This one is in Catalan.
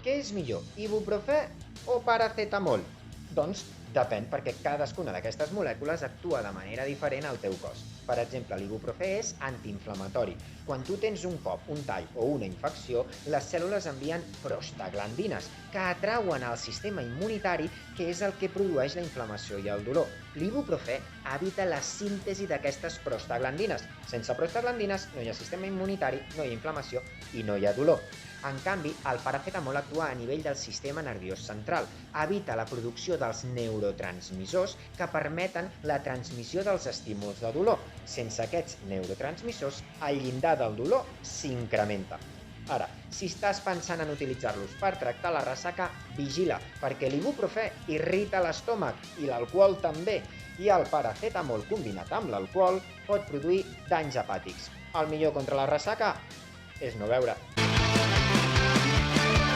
Què és millor, ibuprofè o paracetamol? Doncs depèn, perquè cadascuna d'aquestes molècules actua de manera diferent al teu cos. Per exemple, l'ibuprofè és antiinflamatori. Quan tu tens un cop, un tall o una infecció, les cèl·lules envien prostaglandines, que atrauen al sistema immunitari, que és el que produeix la inflamació i el dolor. L'ibuprofè evita la síntesi d'aquestes prostaglandines. Sense prostaglandines no hi ha sistema immunitari, no hi ha inflamació i no hi ha dolor. En canvi, el paracetamol actua a nivell del sistema nerviós central. Evita la producció dels neurotransmissors que permeten la transmissió dels estímuls de dolor. Sense aquests neurotransmissors, el llindar del dolor s'incrementa. Ara, si estàs pensant en utilitzar-los per tractar la ressaca, vigila, perquè l'ibuprofè irrita l'estómac i l'alcohol també, i el paracetamol combinat amb l'alcohol pot produir danys hepàtics. El millor contra la ressaca és no beure.